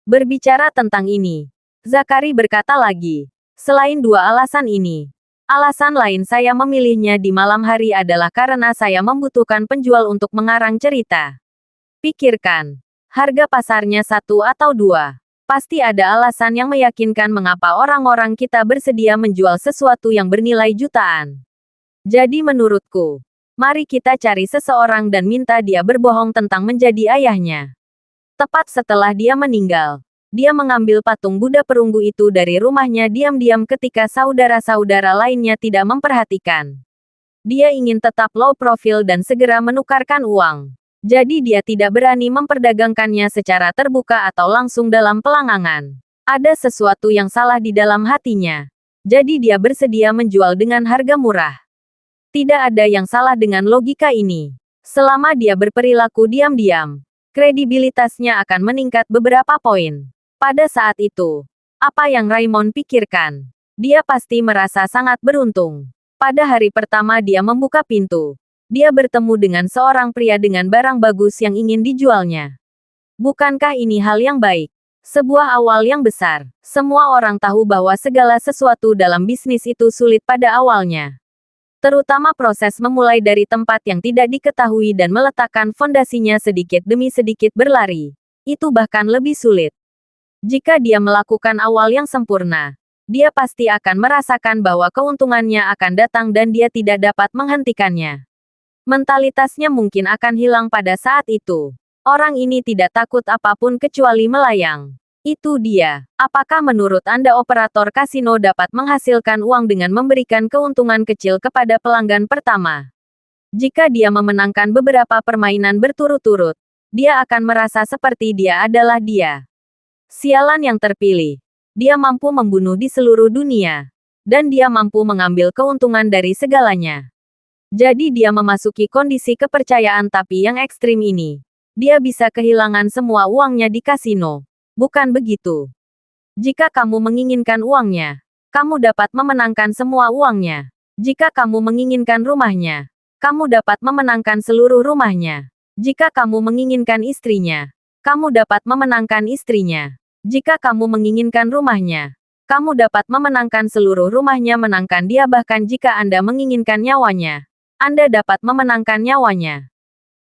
Berbicara tentang ini, Zakari berkata lagi, "Selain dua alasan ini, alasan lain saya memilihnya di malam hari adalah karena saya membutuhkan penjual untuk mengarang cerita. Pikirkan, harga pasarnya satu atau dua. Pasti ada alasan yang meyakinkan mengapa orang-orang kita bersedia menjual sesuatu yang bernilai jutaan. Jadi menurutku, mari kita cari seseorang dan minta dia berbohong tentang menjadi ayahnya." Tepat setelah dia meninggal, dia mengambil patung Buddha perunggu itu dari rumahnya diam-diam ketika saudara-saudara lainnya tidak memperhatikan. Dia ingin tetap low profile dan segera menukarkan uang. Jadi dia tidak berani memperdagangkannya secara terbuka atau langsung dalam pelangangan. Ada sesuatu yang salah di dalam hatinya. Jadi dia bersedia menjual dengan harga murah. Tidak ada yang salah dengan logika ini. Selama dia berperilaku diam-diam, kredibilitasnya akan meningkat beberapa poin. Pada saat itu, apa yang Raymond pikirkan? Dia pasti merasa sangat beruntung. Pada hari pertama dia membuka pintu, dia bertemu dengan seorang pria dengan barang bagus yang ingin dijualnya. Bukankah ini hal yang baik? Sebuah awal yang besar. Semua orang tahu bahwa segala sesuatu dalam bisnis itu sulit pada awalnya. Terutama proses memulai dari tempat yang tidak diketahui dan meletakkan fondasinya sedikit demi sedikit berlari. Itu bahkan lebih sulit. Jika dia melakukan awal yang sempurna, dia pasti akan merasakan bahwa keuntungannya akan datang dan dia tidak dapat menghentikannya. Mentalitasnya mungkin akan hilang pada saat itu. Orang ini tidak takut apapun kecuali melayang. Itu dia. Apakah menurut Anda operator kasino dapat menghasilkan uang dengan memberikan keuntungan kecil kepada pelanggan pertama? Jika dia memenangkan beberapa permainan berturut-turut, dia akan merasa seperti dia adalah dia. Sialan yang terpilih. Dia mampu membunuh di seluruh dunia. Dan dia mampu mengambil keuntungan dari segalanya. Jadi dia memasuki kondisi kepercayaan tapi yang ekstrim ini. Dia bisa kehilangan semua uangnya di kasino. Bukan begitu. Jika kamu menginginkan uangnya, kamu dapat memenangkan semua uangnya. Jika kamu menginginkan rumahnya, kamu dapat memenangkan seluruh rumahnya. Jika kamu menginginkan istrinya, kamu dapat memenangkan istrinya. Jika kamu menginginkan rumahnya, kamu dapat memenangkan seluruh rumahnya, menangkan dia. Bahkan jika Anda menginginkan nyawanya, Anda dapat memenangkan nyawanya.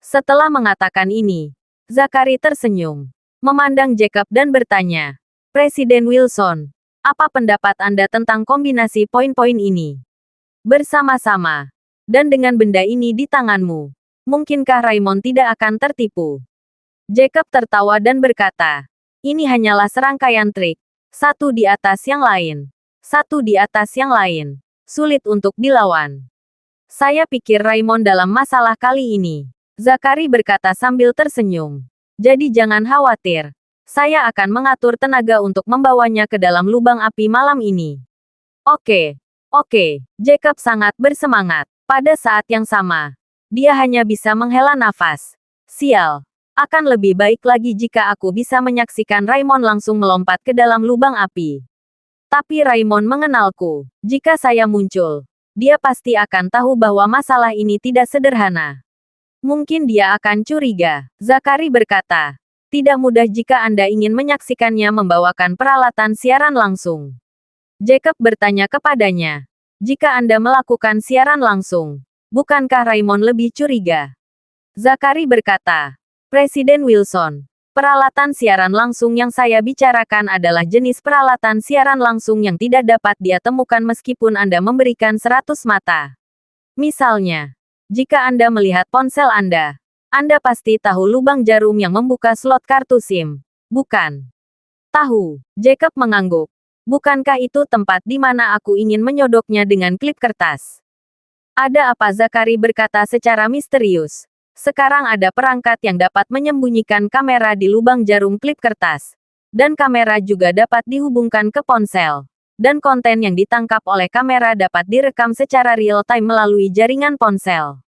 Setelah mengatakan ini, Zachary tersenyum, memandang Jacob dan bertanya, Presiden Wilson, apa pendapat Anda tentang kombinasi poin-poin ini? Bersama-sama, dan dengan benda ini di tanganmu, mungkinkah Raymond tidak akan tertipu? Jacob tertawa dan berkata, ini hanyalah serangkaian trik, satu di atas yang lain, satu di atas yang lain, sulit untuk dilawan. Saya pikir Raymond dalam masalah kali ini. Zachary berkata sambil tersenyum. Jadi jangan khawatir. Saya akan mengatur tenaga untuk membawanya ke dalam lubang api malam ini. Oke. Jacob sangat bersemangat. Pada saat yang sama, dia hanya bisa menghela nafas. Sial. Akan lebih baik lagi jika aku bisa menyaksikan Raymond langsung melompat ke dalam lubang api. Tapi Raymond mengenalku. Jika saya muncul, dia pasti akan tahu bahwa masalah ini tidak sederhana. Mungkin dia akan curiga. Zachary berkata, tidak mudah jika Anda ingin menyaksikannya membawakan peralatan siaran langsung. Jacob bertanya kepadanya, jika Anda melakukan siaran langsung, bukankah Raymond lebih curiga? Zachary berkata, Presiden Wilson, peralatan siaran langsung yang saya bicarakan adalah jenis peralatan siaran langsung yang tidak dapat dia temukan meskipun Anda memberikan 100 mata. Misalnya, jika Anda melihat ponsel Anda pasti tahu lubang jarum yang membuka slot kartu SIM, bukan? Tahu, Jacob mengangguk. Bukankah itu tempat di mana aku ingin menyodoknya dengan klip kertas? Ada apa? Zachary berkata secara misterius. Sekarang ada perangkat yang dapat menyembunyikan kamera di lubang jarum klip kertas. Dan kamera juga dapat dihubungkan ke ponsel. Dan konten yang ditangkap oleh kamera dapat direkam secara real-time melalui jaringan ponsel.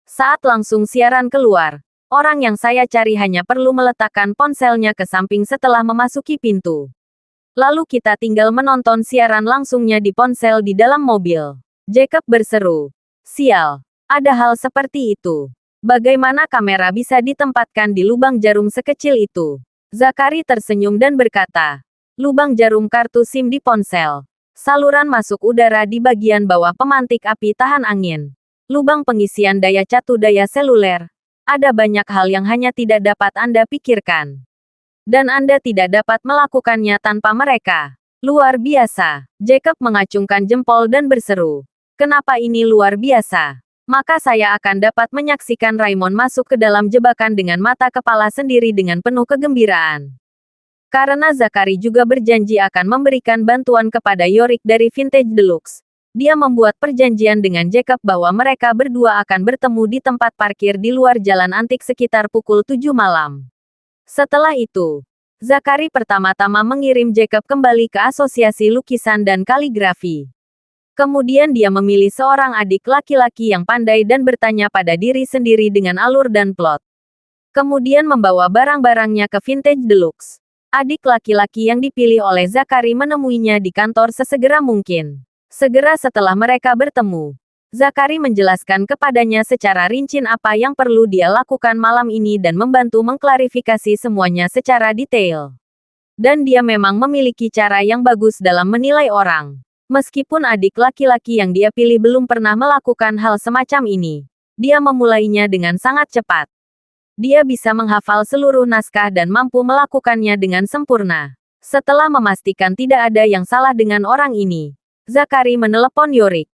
Saat langsung siaran keluar, orang yang saya cari hanya perlu meletakkan ponselnya ke samping setelah memasuki pintu. Lalu kita tinggal menonton siaran langsungnya di ponsel di dalam mobil. Jacob berseru. Sial, ada hal seperti itu. Bagaimana kamera bisa ditempatkan di lubang jarum sekecil itu? Zachary tersenyum dan berkata, lubang jarum kartu SIM di ponsel. Saluran masuk udara di bagian bawah pemantik api tahan angin. Lubang pengisian daya catu daya seluler. Ada banyak hal yang hanya tidak dapat Anda pikirkan. Dan Anda tidak dapat melakukannya tanpa mereka. Luar biasa. Jacob mengacungkan jempol dan berseru. Kenapa ini luar biasa? Maka saya akan dapat menyaksikan Raymond masuk ke dalam jebakan dengan mata kepala sendiri dengan penuh kegembiraan. Karena Zachary juga berjanji akan memberikan bantuan kepada Yorick dari Vintage Deluxe. Dia membuat perjanjian dengan Jacob bahwa mereka berdua akan bertemu di tempat parkir di luar jalan antik sekitar pukul 7 malam. Setelah itu, Zachary pertama-tama mengirim Jacob kembali ke Asosiasi Lukisan dan Kaligrafi. Kemudian dia memilih seorang adik laki-laki yang pandai dan bertanya pada diri sendiri dengan alur dan plot. Kemudian membawa barang-barangnya ke Vintage Deluxe. Adik laki-laki yang dipilih oleh Zachary menemuinya di kantor sesegera mungkin. Segera setelah mereka bertemu, Zachary menjelaskan kepadanya secara rinci apa yang perlu dia lakukan malam ini dan membantu mengklarifikasi semuanya secara detail. Dan dia memang memiliki cara yang bagus dalam menilai orang. Meskipun adik laki-laki yang dia pilih belum pernah melakukan hal semacam ini, dia memulainya dengan sangat cepat. Dia bisa menghafal seluruh naskah dan mampu melakukannya dengan sempurna. Setelah memastikan tidak ada yang salah dengan orang ini, Zakari menelepon Yorick.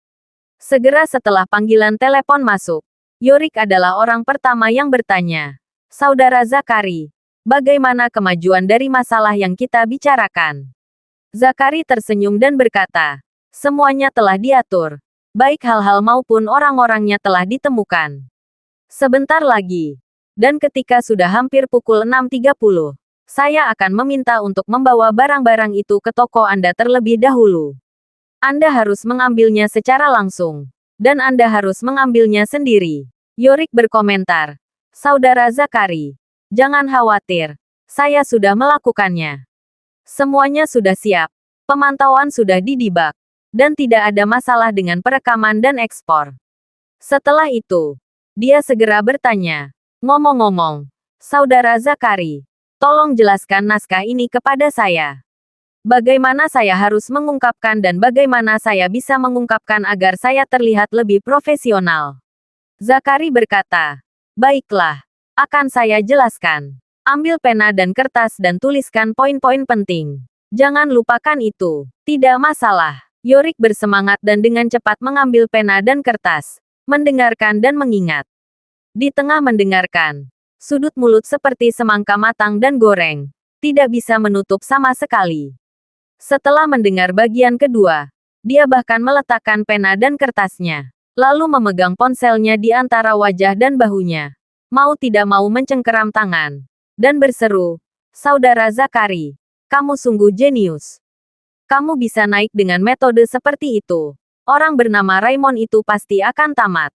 Segera setelah panggilan telepon masuk, Yorick adalah orang pertama yang bertanya, "Saudara Zakari, bagaimana kemajuan dari masalah yang kita bicarakan?" Zakari tersenyum dan berkata, "Semuanya telah diatur. Baik hal-hal maupun orang-orangnya telah ditemukan. Sebentar lagi. Dan ketika sudah hampir pukul 6.30, saya akan meminta untuk membawa barang-barang itu ke toko Anda terlebih dahulu. Anda harus mengambilnya secara langsung. Dan Anda harus mengambilnya sendiri." Yorick berkomentar, "Saudara Zakari, jangan khawatir. Saya sudah melakukannya. Semuanya sudah siap. Pemantauan sudah didibak. Dan tidak ada masalah dengan perekaman dan ekspor." Setelah itu, dia segera bertanya, "Ngomong-ngomong, Saudara Zakari, tolong jelaskan naskah ini kepada saya. Bagaimana saya harus mengungkapkan dan bagaimana saya bisa mengungkapkan agar saya terlihat lebih profesional?" Zakari berkata, "Baiklah, akan saya jelaskan. Ambil pena dan kertas dan tuliskan poin-poin penting. Jangan lupakan itu." "Tidak masalah." Yorick bersemangat dan dengan cepat mengambil pena dan kertas, mendengarkan dan mengingat. Di tengah mendengarkan, sudut mulut seperti semangka matang dan goreng, tidak bisa menutup sama sekali. Setelah mendengar bagian kedua, dia bahkan meletakkan pena dan kertasnya, lalu memegang ponselnya di antara wajah dan bahunya, mau tidak mau mencengkeram tangan, dan berseru, "Saudara Zakari, kamu sungguh jenius. Kamu bisa naik dengan metode seperti itu. Orang bernama Raymond itu pasti akan tamat."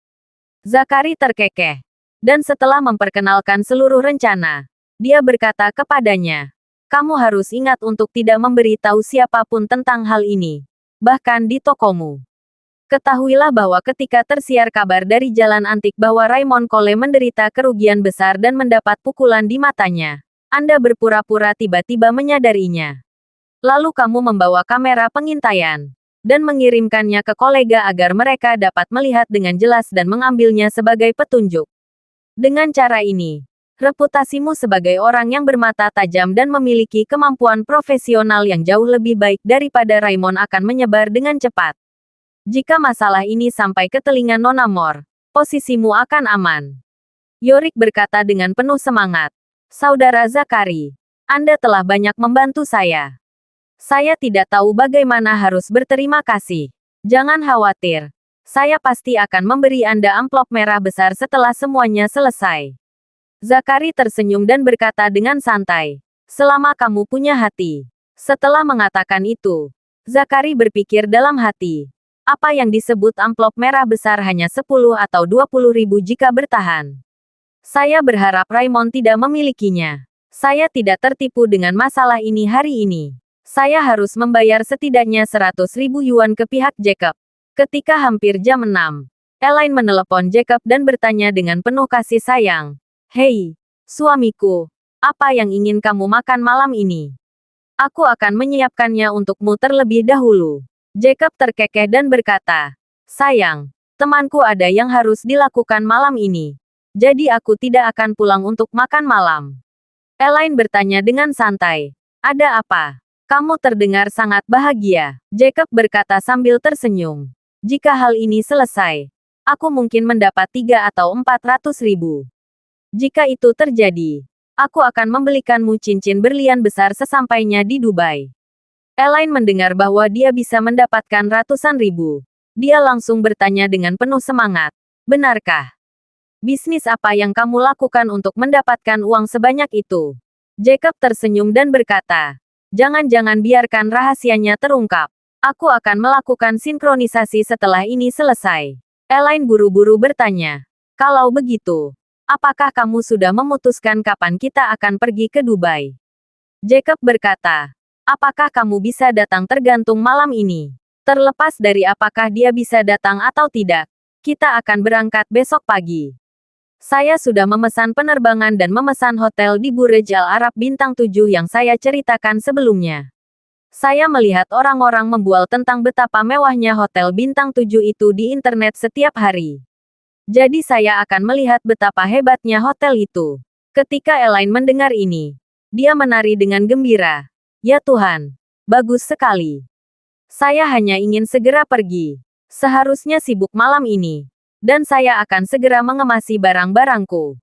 Zakari terkekeh. Dan setelah memperkenalkan seluruh rencana, dia berkata kepadanya, "Kamu harus ingat untuk tidak memberi tahu siapapun tentang hal ini. Bahkan di tokomu. Ketahuilah bahwa ketika tersiar kabar dari Jalan Antik bahwa Raymond Cole menderita kerugian besar dan mendapat pukulan di matanya, Anda berpura-pura tiba-tiba menyadarinya. Lalu kamu membawa kamera pengintaian dan mengirimkannya ke kolega agar mereka dapat melihat dengan jelas dan mengambilnya sebagai petunjuk. Dengan cara ini, reputasimu sebagai orang yang bermata tajam dan memiliki kemampuan profesional yang jauh lebih baik daripada Raymond akan menyebar dengan cepat. Jika masalah ini sampai ke telinga Nona Moore, posisimu akan aman." Yorick berkata dengan penuh semangat, "Saudara Zakari, Anda telah banyak membantu saya. Saya tidak tahu bagaimana harus berterima kasih. Jangan khawatir. Saya pasti akan memberi Anda amplop merah besar setelah semuanya selesai." Zakari tersenyum dan berkata dengan santai, "Selama kamu punya hati." Setelah mengatakan itu, Zakari berpikir dalam hati, apa yang disebut amplop merah besar hanya 10 atau 20 ribu jika bertahan. Saya berharap Raymond tidak memilikinya. Saya tidak tertipu dengan masalah ini hari ini. Saya harus membayar setidaknya 100.000 yuan ke pihak Jacob. Ketika hampir jam 6, Elaine menelepon Jacob dan bertanya dengan penuh kasih sayang, "Hei, suamiku, apa yang ingin kamu makan malam ini? Aku akan menyiapkannya untukmu terlebih dahulu." Jacob terkekeh dan berkata, "Sayang, temanku ada yang harus dilakukan malam ini. Jadi aku tidak akan pulang untuk makan malam." Elaine bertanya dengan santai, "Ada apa? Kamu terdengar sangat bahagia." Jacob berkata sambil tersenyum, "Jika hal ini selesai, aku mungkin mendapat 3 atau 400 ribu. Jika itu terjadi, aku akan membelikanmu cincin berlian besar sesampainya di Dubai." Elaine mendengar bahwa dia bisa mendapatkan ratusan ribu. Dia langsung bertanya dengan penuh semangat, "Benarkah? Bisnis apa yang kamu lakukan untuk mendapatkan uang sebanyak itu?" Jacob tersenyum dan berkata, "Jangan-jangan biarkan rahasianya terungkap. Aku akan melakukan sinkronisasi setelah ini selesai." Elaine buru-buru bertanya, "Kalau begitu, apakah kamu sudah memutuskan kapan kita akan pergi ke Dubai?" Jacob berkata, "Apakah kamu bisa datang tergantung malam ini. Terlepas dari apakah dia bisa datang atau tidak, kita akan berangkat besok pagi. Saya sudah memesan penerbangan dan memesan hotel di Burj Al Arab Bintang 7 yang saya ceritakan sebelumnya. Saya melihat orang-orang membual tentang betapa mewahnya hotel Bintang 7 itu di internet setiap hari. Jadi saya akan melihat betapa hebatnya hotel itu." Ketika Elaine mendengar ini, dia menari dengan gembira. Ya Tuhan, bagus sekali. Saya hanya ingin segera pergi. Seharusnya sibuk malam ini. Dan saya akan segera mengemasi barang-barangku.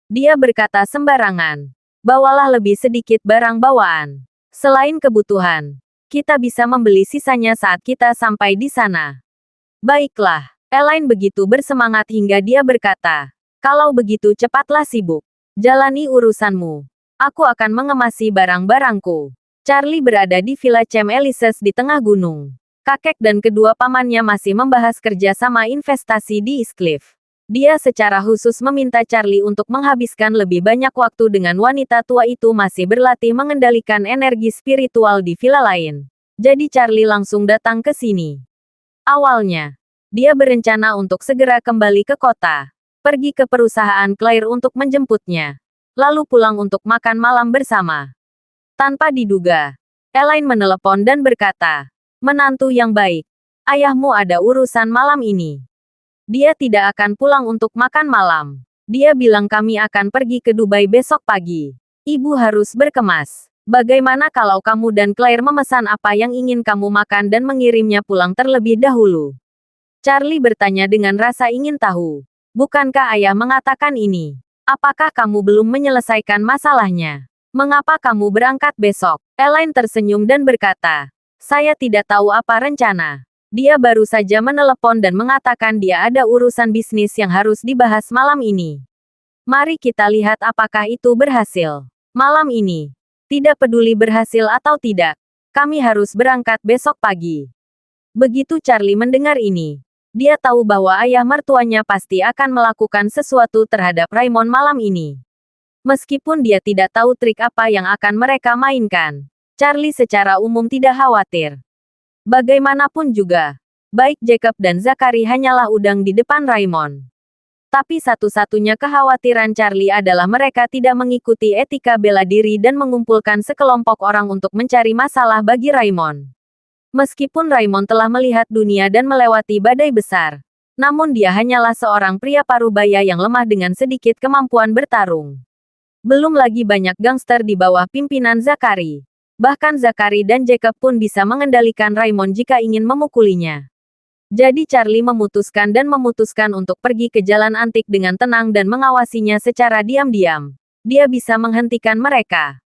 Dia berkata sembarangan. Bawalah lebih sedikit barang bawaan. Selain kebutuhan, kita bisa membeli sisanya saat kita sampai di sana. Baiklah, Elaine begitu bersemangat hingga dia berkata, kalau begitu cepatlah sibuk. Jalani urusanmu. Aku akan mengemasi barang-barangku. Charlie berada di Villa Champ-Élysées di tengah gunung. Kakek dan kedua pamannya masih membahas kerjasama investasi di Eastcliff. Dia secara khusus meminta Charlie untuk menghabiskan lebih banyak waktu dengan wanita tua itu masih berlatih mengendalikan energi spiritual di villa lain. Jadi Charlie langsung datang ke sini. Awalnya, dia berencana untuk segera kembali ke kota. Pergi ke perusahaan Claire untuk menjemputnya. Lalu pulang untuk makan malam bersama. Tanpa diduga, Elaine menelepon dan berkata, menantu yang baik, ayahmu ada urusan malam ini. Dia tidak akan pulang untuk makan malam. Dia bilang kami akan pergi ke Dubai besok pagi. Ibu harus berkemas. Bagaimana kalau kamu dan Claire memesan apa yang ingin kamu makan dan mengirimnya pulang terlebih dahulu? Charlie bertanya dengan rasa ingin tahu. Bukankah ayah mengatakan ini? Apakah kamu belum menyelesaikan masalahnya? Mengapa kamu berangkat besok? Elaine tersenyum dan berkata, saya tidak tahu apa rencana. Dia baru saja menelepon dan mengatakan dia ada urusan bisnis yang harus dibahas malam ini. Mari kita lihat apakah itu berhasil. Malam ini. Tidak peduli berhasil atau tidak. Kami harus berangkat besok pagi. Begitu Charlie mendengar ini. Dia tahu bahwa ayah mertuanya pasti akan melakukan sesuatu terhadap Raymond malam ini. Meskipun dia tidak tahu trik apa yang akan mereka mainkan. Charlie secara umum tidak khawatir. Bagaimanapun juga, baik Jacob dan Zachary hanyalah udang di depan Raymond. Tapi satu-satunya kekhawatiran Charlie adalah mereka tidak mengikuti etika bela diri dan mengumpulkan sekelompok orang untuk mencari masalah bagi Raymond. Meskipun Raymond telah melihat dunia dan melewati badai besar, namun dia hanyalah seorang pria parubaya yang lemah dengan sedikit kemampuan bertarung. Belum lagi banyak gangster di bawah pimpinan Zachary. Bahkan Zachary dan Jacob pun bisa mengendalikan Raymond jika ingin memukulinya. Jadi Charlie memutuskan untuk pergi ke jalan antik dengan tenang dan mengawasinya secara diam-diam. Dia bisa menghentikan mereka.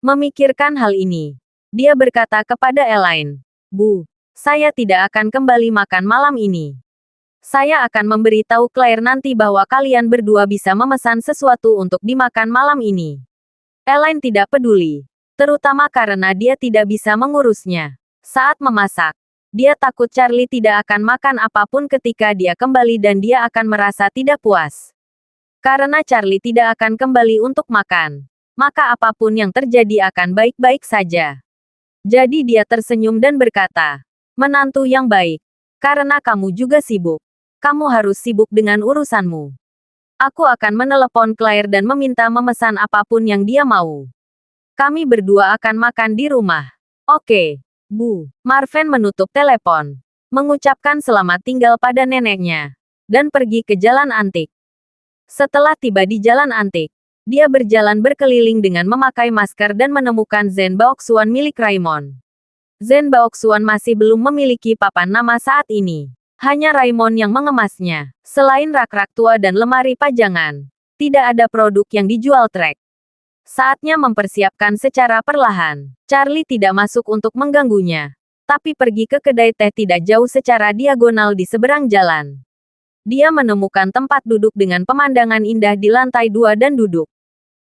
Memikirkan hal ini, dia berkata kepada Elaine, Bu, saya tidak akan kembali makan malam ini. Saya akan memberitahu Claire nanti bahwa kalian berdua bisa memesan sesuatu untuk dimakan malam ini. Elaine tidak peduli. Terutama karena dia tidak bisa mengurusnya. Saat memasak, dia takut Charlie tidak akan makan apapun ketika dia kembali dan dia akan merasa tidak puas. Karena Charlie tidak akan kembali untuk makan, maka apapun yang terjadi akan baik-baik saja. Jadi dia tersenyum dan berkata, menantu yang baik, karena kamu juga sibuk. Kamu harus sibuk dengan urusanmu. Aku akan menelepon Claire dan meminta memesan apapun yang dia mau. Kami berdua akan makan di rumah. Oke, Bu. Marvin menutup telepon. Mengucapkan selamat tinggal pada neneknya. Dan pergi ke jalan antik. Setelah tiba di jalan antik, dia berjalan berkeliling dengan memakai masker dan menemukan Zen Baoxuan milik Raymond. Zen Baoxuan masih belum memiliki papan nama saat ini. Hanya Raymond yang mengemasnya. Selain rak-rak tua dan lemari pajangan, tidak ada produk yang dijual Trek. Saatnya mempersiapkan secara perlahan. Charlie tidak masuk untuk mengganggunya. Tapi pergi ke kedai teh tidak jauh secara diagonal di seberang jalan. Dia menemukan tempat duduk dengan pemandangan indah di lantai 2 dan duduk.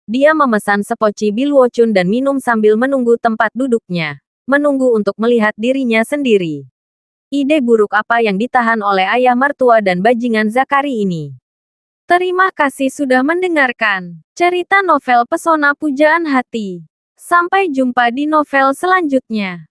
Dia memesan sepoci bilwocun dan minum sambil menunggu tempat duduknya. Menunggu untuk melihat dirinya sendiri. Ide buruk apa yang ditahan oleh ayah mertua dan bajingan Zachary ini? Terima kasih sudah mendengarkan cerita novel Pesona Pujaan Hati. Sampai jumpa di novel selanjutnya.